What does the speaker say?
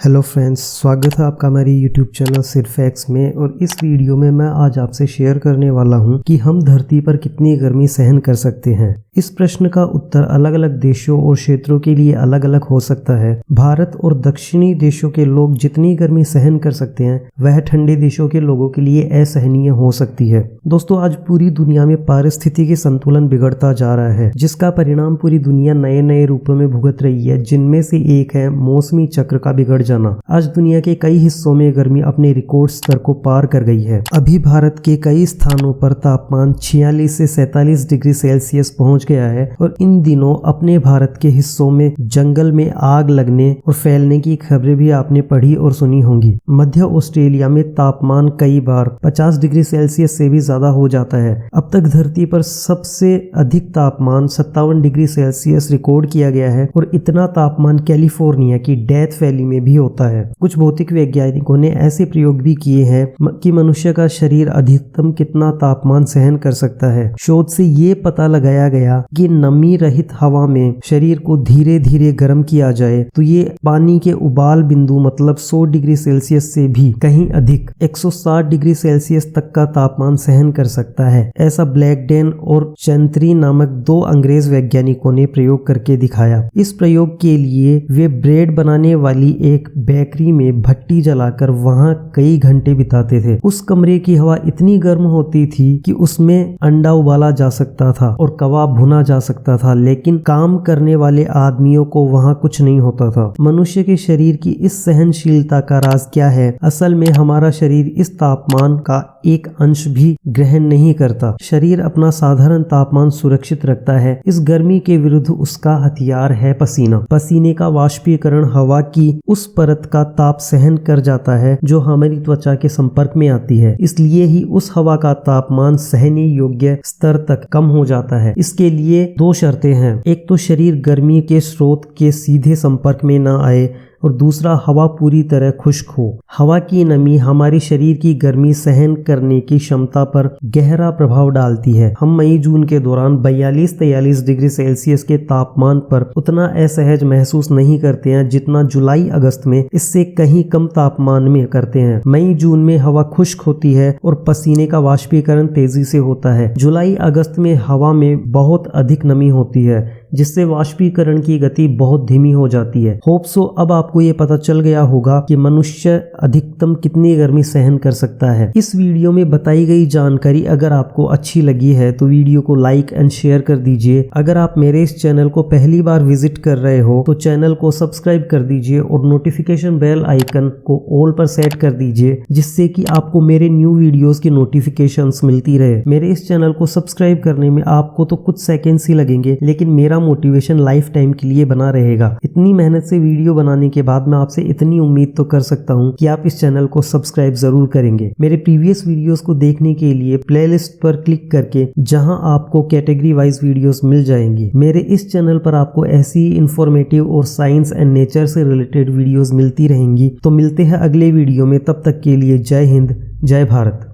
Hello friends, स्वागत है आपका हमारी यूट्यूब चैनल सिर्फ फैक्ट्स में। और इस वीडियो में मैं आज आपसे शेयर करने वाला हूं कि हम धरती पर कितनी गर्मी सहन कर सकते हैं। इस प्रश्न का उत्तर अलग अलग देशों और क्षेत्रों के लिए अलग अलग हो सकता है। भारत और दक्षिणी देशों के लोग जितनी गर्मी सहन कर सकते हैं वह ठंडे देशों के लोगों के लिए असहनीय हो सकती है। दोस्तों, आज पूरी दुनिया में पारिस्थितिकी संतुलन बिगड़ता जा रहा है, जिसका परिणाम पूरी दुनिया नए नए रूपों में भुगत रही है, जिनमें से एक है मौसमी चक्र का बिगड़ जाना। आज दुनिया के कई हिस्सों में गर्मी अपने रिकॉर्ड स्तर को पार कर गई है। अभी भारत के कई स्थानों पर तापमान 46 से 47 डिग्री सेल्सियस पहुंच गया है और इन दिनों अपने भारत के हिस्सों में जंगल में आग लगने और फैलने की खबरें भी आपने पढ़ी और सुनी होंगी। मध्य ऑस्ट्रेलिया में तापमान कई बार 50 डिग्री सेल्सियस से भी ज्यादा हो जाता है। अब तक धरती पर सबसे अधिक तापमान 57 डिग्री सेल्सियस रिकॉर्ड किया गया है और इतना तापमान कैलिफोर्निया की डेथ वैली में भी होता है। कुछ भौतिक वैज्ञानिकों ने ऐसे प्रयोग भी किए हैं कि मनुष्य का शरीर अधिकतम कितना तापमान सहन कर सकता है। शोध से ये पता लगाया गया कि नमी रहित हवा में शरीर को धीरे धीरे गर्म किया जाए तो ये पानी के उबाल बिंदु मतलब 100 डिग्री सेल्सियस से भी कहीं अधिक 160 डिग्री सेल्सियस तक का तापमान सहन कर सकता है। ऐसा ब्लैकडेन और चैंत्री नामक दो अंग्रेज वैज्ञानिकों ने प्रयोग करके दिखाया। इस प्रयोग के लिए वे ब्रेड बनाने वाली एक बेकरी में भट्टी जलाकर वहां कई घंटे बिताते थे। उस कमरे की हवा इतनी गर्म होती थी कि उसमें अंडा उबाला जा सकता था और कबाब भुना जा सकता था, लेकिन काम करने वाले आदमियों को वहां कुछ नहीं होता था। मनुष्य के शरीर की इस सहनशीलता का राज क्या है? असल में हमारा शरीर इस तापमान का एक अंश भी ग्रहण नहीं करता। शरीर अपना साधारण तापमान सुरक्षित रखता है। इस गर्मी के विरुद्ध उसका हथियार है पसीना। पसीने का वाष्पीकरण हवा की उस परत का ताप सहन कर जाता है जो हमारी त्वचा के संपर्क में आती है। इसलिए ही उस हवा का तापमान सहने योग्य स्तर तक कम हो जाता है। इसके लिए दो शर्तें हैं। एक तो शरीर गर्मी के स्रोत के सीधे संपर्क में न आए और दूसरा हवा पूरी तरह खुश्क हो। हवा की नमी हमारे शरीर की गर्मी सहन करने की क्षमता पर गहरा प्रभाव डालती है। हम मई जून के दौरान 42-43 डिग्री सेल्सियस के तापमान पर उतना असहज महसूस नहीं करते हैं जितना जुलाई अगस्त में इससे कहीं कम तापमान में करते हैं। मई जून में हवा खुश्क होती है और पसीने का वाष्पीकरण तेजी से होता है। जुलाई अगस्त में हवा में बहुत अधिक नमी होती है जिससे वाष्पीकरण की गति बहुत धीमी हो जाती है। होप सो अब आपको ये पता चल गया होगा कि मनुष्य अधिकतम कितनी गर्मी सहन कर सकता है। इस वीडियो में बताई गई जानकारी अगर आपको अच्छी लगी है तो वीडियो को लाइक एंड शेयर कर दीजिए। अगर आप मेरे इस चैनल को पहली बार विजिट कर रहे हो तो चैनल को सब्सक्राइब कर दीजिए और नोटिफिकेशन बेल आइकन को ऑल पर सेट कर दीजिए, जिससे कि आपको मेरे न्यू वीडियोस की नोटिफिकेशंस मिलती रहे। मेरे इस चैनल को सब्सक्राइब करने में आपको तो कुछ सेकेंड्स ही लगेंगे, लेकिन मेरा मोटिवेशन लाइफ टाइम के लिए बना रहेगा। इतनी मेहनत से वीडियो बनाने के बाद मैं आपसे इतनी उम्मीद तो कर सकता हूं कि आप इस चैनल को सब्सक्राइब जरूर करेंगे। मेरे प्रीवियस वीडियोस को देखने के लिए प्लेलिस्ट पर क्लिक करके जहां आपको कैटेगरी वाइज वीडियोस मिल जाएंगे। मेरे इस चैनल पर आपको ऐसी इंफॉर्मेटिव और साइंस एंड नेचर से रिलेटेड वीडियोस मिलती रहेंगी। तो मिलते हैं अगले वीडियो में, तब तक के लिए जय हिंद, जय भारत।